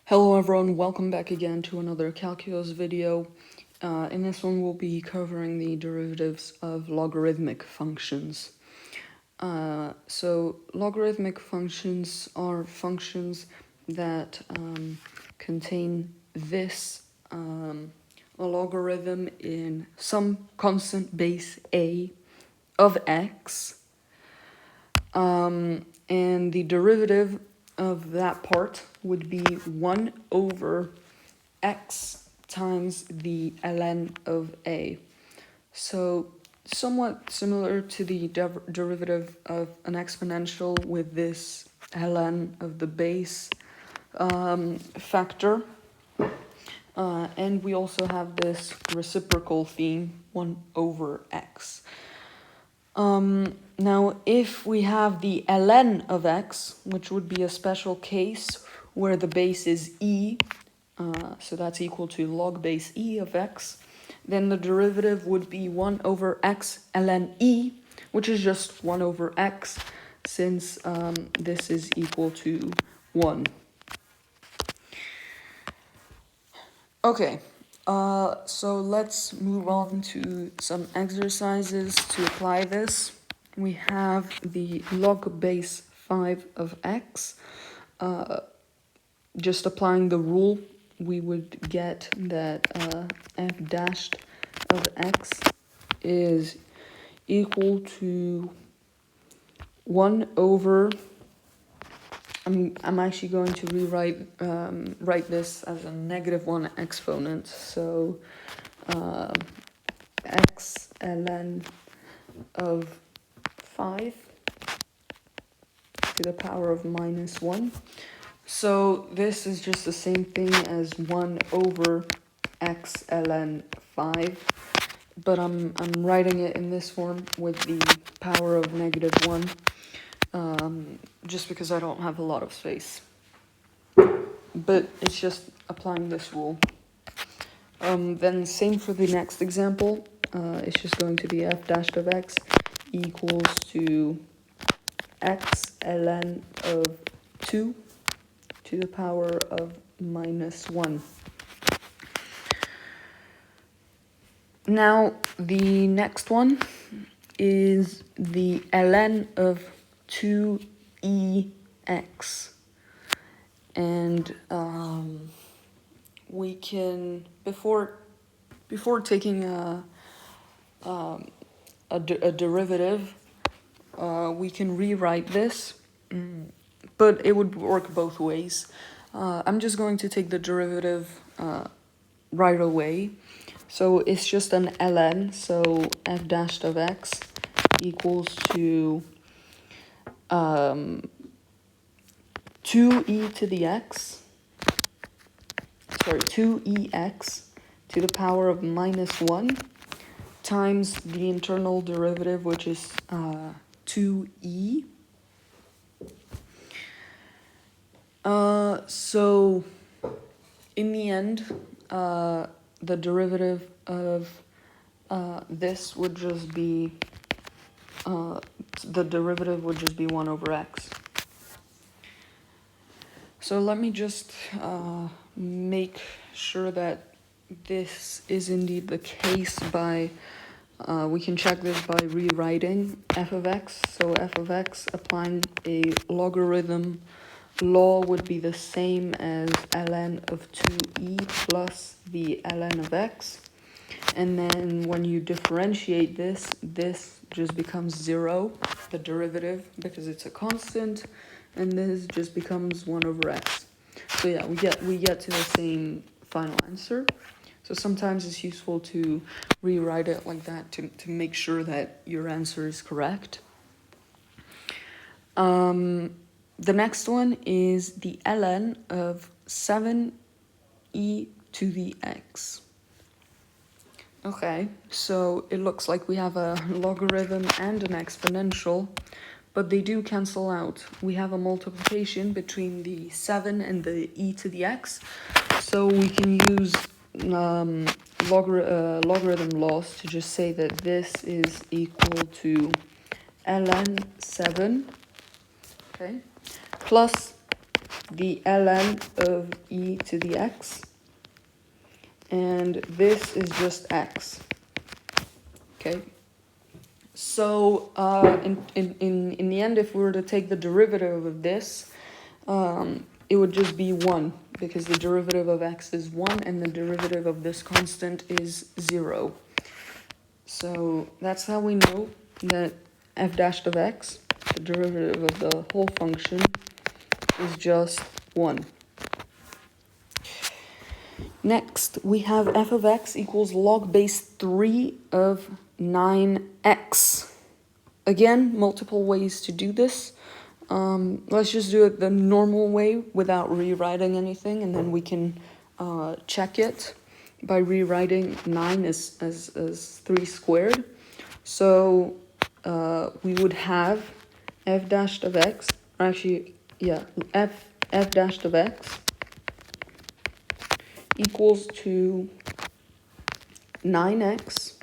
Hello everyone, welcome back again to another calculus video. In this one we'll be covering the derivatives of logarithmic functions. So logarithmic functions are functions that contain this a logarithm in some constant base a of x, and the derivative of that part would be 1 over x times the ln of a. So somewhat similar to the derivative of an exponential with this ln of the base factor. And we also have this reciprocal theme, 1 over x. Now, if we have the ln of x, which would be a special case where the base is e, so that's equal to log base e of x, then the derivative would be 1 over x ln e, which is just 1 over x, since this is equal to 1. Okay, so let's move on to some exercises to apply this. We have the log base 5 of x. Just applying the rule, we would get that f dashed of x is equal to 1 over, I'm actually going to write this as a -1 exponent, so x ln of 5 to the power of -1. So this is just the same thing as 1 over x ln 5, but I'm writing it in this form with the power of -1, just because I don't have a lot of space. But it's just applying this rule. Then same for the next example. It's just going to be f dashed of x equals to x ln of 2 to the power of -1. Now, the next one is the ln of 2ex. And we can, before taking a derivative, we can rewrite this, but it would work both ways. I'm just going to take the derivative right away. So it's just an ln, so f dashed of x equals to 2e to the x, 2ex to the power of -1 times the internal derivative, which is 2e. So in the end, the derivative of this would just be, the derivative would just be 1 over x. So let me just make sure that this is indeed the case by, we can check this by rewriting f of x. So f of x, applying a logarithm law, would be the same as ln of 2e plus the ln of x. And then when you differentiate this, this just becomes 0, the derivative, because it's a constant, and this just becomes 1 over x. So yeah, we get to the same final answer. So sometimes it's useful to rewrite it like that to make sure that your answer is correct. The next one is the ln of 7e to the x. Okay, so it looks like we have a logarithm and an exponential, but they do cancel out. We have a multiplication between the 7 and the e to the x, so we can use logarithm laws to just say that this is equal to ln 7, okay, plus the ln of e to the x, and this is just x. Okay. So in the end, if we were to take the derivative of this, it would just be 1, because the derivative of x is 1 and the derivative of this constant is 0. So that's how we know that f dashed of x, the derivative of the whole function, is just 1. Next, we have f of x equals log base 3 of 9x. Again, multiple ways to do this. Let's just do it the normal way without rewriting anything, and then we can check it by rewriting 9 as 3 squared. So we would have f dashed of x, or actually, yeah, f dashed of x equals to 9x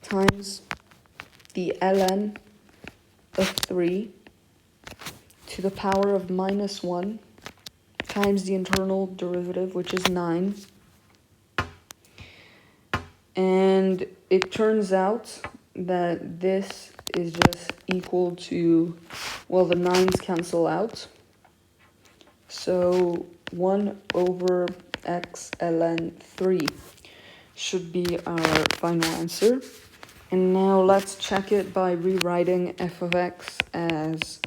times the ln of 3 to the power of minus 1 times the internal derivative, which is 9. And it turns out that this is just equal to, well, the 9's cancel out. So 1 over x ln 3 should be our final answer. And now let's check it by rewriting f of x as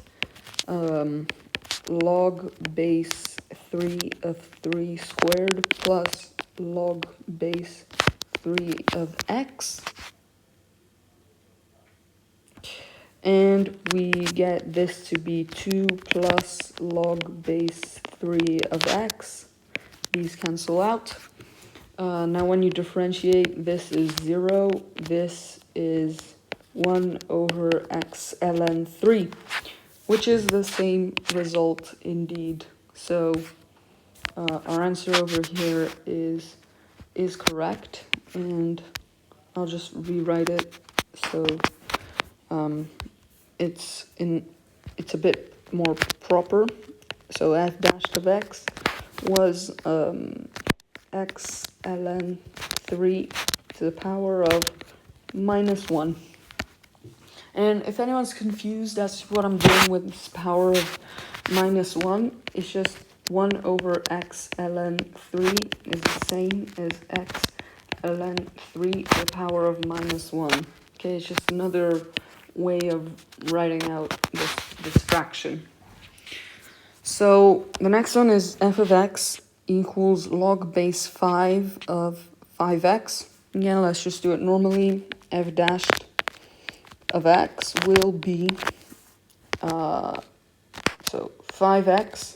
log base 3 of 3 squared plus log base 3 of x. And we get this to be 2 plus log base 3 of x. These cancel out. Now when you differentiate, this is 0, this is 1 over x ln 3, which is the same result indeed. So our answer over here is correct, and I'll just rewrite it so it's a bit more proper. So f dashed of x was x ln 3 to the power of minus 1. And if anyone's confused as to what I'm doing with this power of minus 1, it's just 1 over x ln 3 is the same as x ln 3 to the power of minus 1. Okay, it's just another way of writing out this fraction. So the next one is f of x equals log base 5 of 5x. Again, let's just do it normally. F dashed of x will be so 5x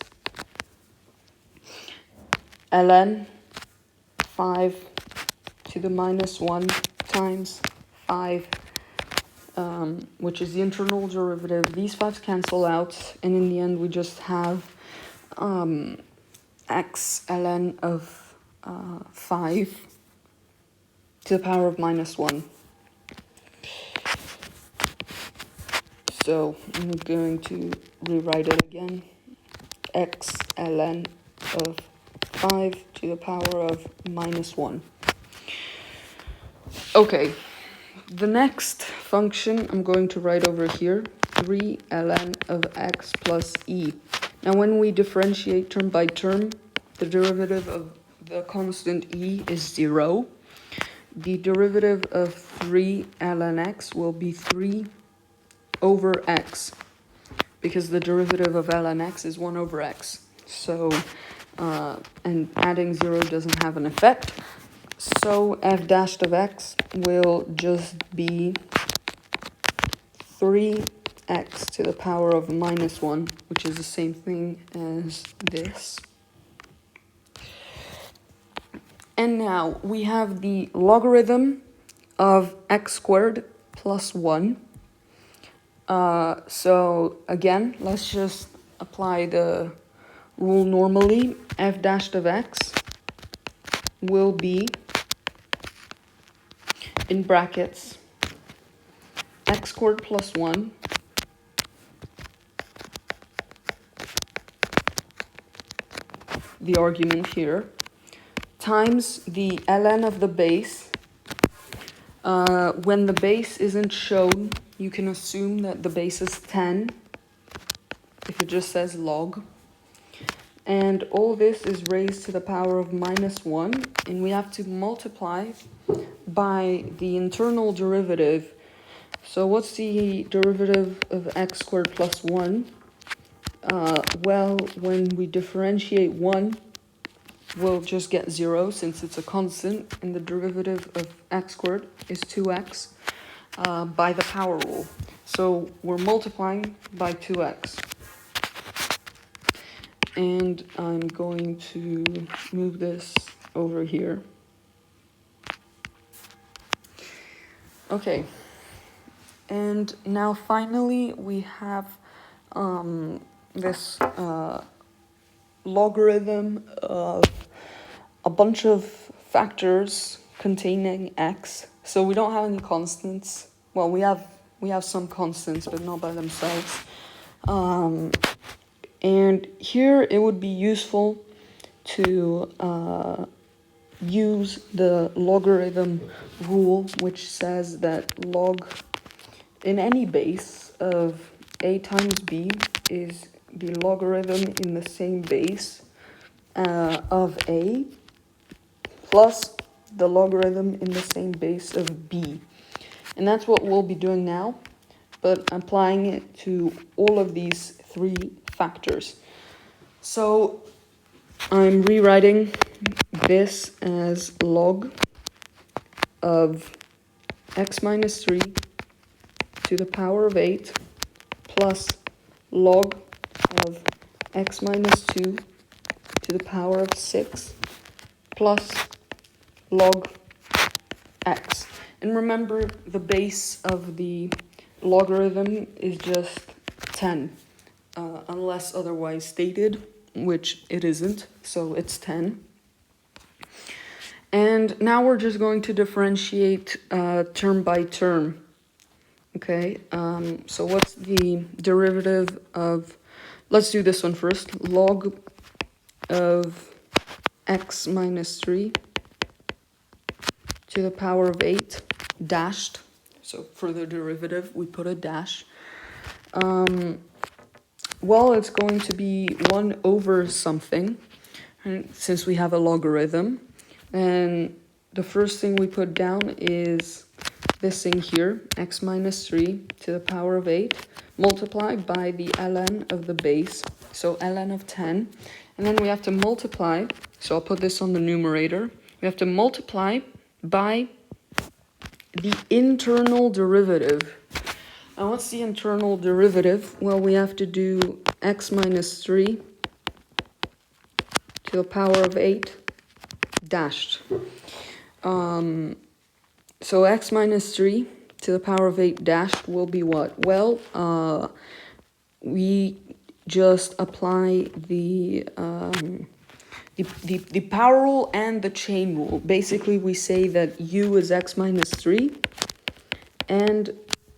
ln 5 to the minus 1 times 5, which is the internal derivative. These 5's cancel out, and in the end we just have x ln of 5 to the power of minus 1. So I'm going to rewrite it again. X ln of 5 to the power of minus 1. Okay, the next function I'm going to write over here, 3 ln of x plus e. Now when we differentiate term by term, the derivative of the constant e is 0. The derivative of 3 ln x will be 3 over x, because the derivative of ln x is 1 over x. So, and adding 0 doesn't have an effect. So f dashed of x will just be 3x to the power of minus 1, which is the same thing as this. And now we have the logarithm of x squared plus 1. So again, let's just apply the rule normally. F dashed of x will be, in brackets, x squared plus 1 the argument here, times the ln of the base. When the base isn't shown, you can assume that the base is 10, if it just says log. And all this is raised to the power of -1, and we have to multiply by the internal derivative. So what's the derivative of x squared plus 1? Well, when we differentiate 1, we'll just get 0 since it's a constant, and the derivative of x squared is 2x by the power rule. So we're multiplying by 2x. And I'm going to move this over here. Okay. And now finally we have this logarithm of a bunch of factors containing x. So we don't have any constants. Well, we have some constants, but not by themselves. And here it would be useful to use the logarithm rule, which says that log in any base of a times b is the logarithm in the same base of a plus the logarithm in the same base of b. And that's what we'll be doing now, but applying it to all of these three factors. So I'm rewriting this as log of x minus 3 to the power of 8 plus log of x minus 2 to the power of 6 plus log x. And remember, the base of the logarithm is just 10, unless otherwise stated, which it isn't, so it's 10. And now we're just going to differentiate term by term. Okay, so what's the derivative of, let's do this one first, log of x minus 3 to the power of 8 dashed. So for the derivative, we put a dash. Well, it's going to be 1 over something, right, since we have a logarithm. And the first thing we put down is this thing here, x minus 3 to the power of 8, multiplied by the ln of the base, so ln of 10. And then we have to multiply, so I'll put this on the numerator. We have to multiply by the internal derivative. And what's the internal derivative? Well, we have to do x minus 3 to the power of 8 dashed. So x minus 3 to the power of 8 dashed will be what? Well, we just apply the power rule and the chain rule. Basically, we say that u is x minus 3 and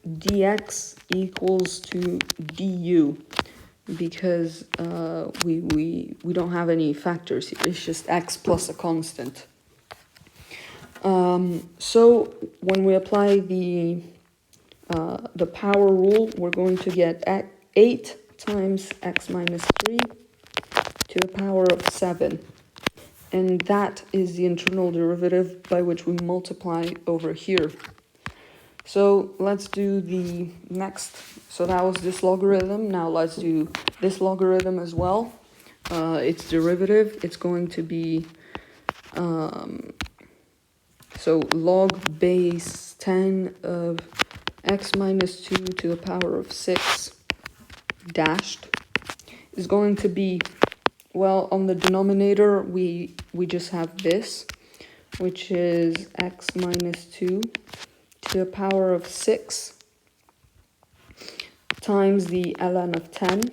dx equals to du, because we don't have any factors here. It's just x plus a constant. So when we apply the power rule, we're going to get 8 times x minus 3 to the power of 7. And that is the internal derivative by which we multiply over here. So let's do the next. So that was this logarithm. Now let's do this logarithm as well. Its derivative, it's going to be so log base 10 of x minus 2 to the power of 6 dashed is going to be, well, on the denominator we just have this, which is x minus 2 to the power of 6 times the ln of 10,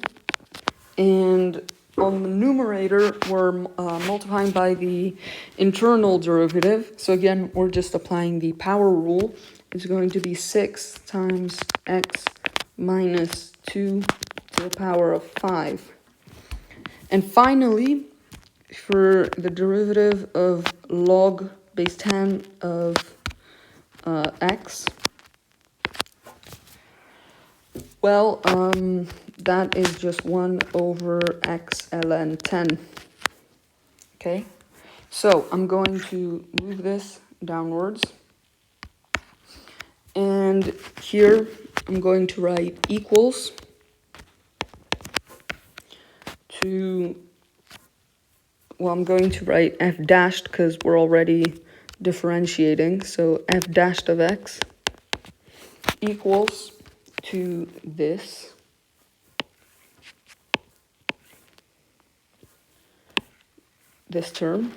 and on the numerator we're multiplying by the internal derivative. So again, we're just applying the power rule. It's going to be 6 times x minus 2 to the power of 5. And finally, for the derivative of log base 10 of x, well, that is just 1 over x ln 10. Okay, so I'm going to move this downwards. And here I'm going to write equals to, well, I'm going to write f dashed because we're already differentiating. So f dashed of x equals to this term.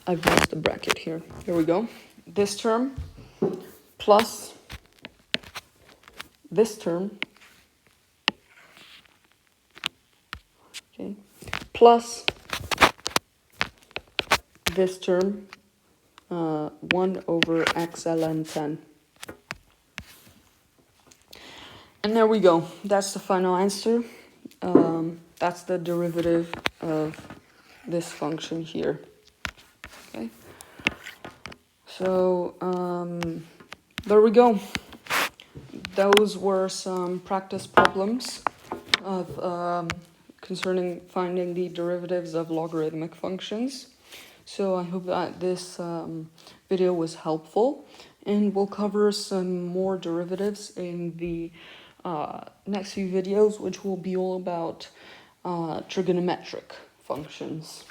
I've lost the bracket here. Here we go. This term plus this term, okay, plus this term, 1 over x ln 10. And there we go. That's the final answer. That's the derivative of this function here. Okay. So there we go. Those were some practice problems of concerning finding the derivatives of logarithmic functions. So I hope that this video was helpful, and we'll cover some more derivatives in the next few videos, which will be all about trigonometric functions.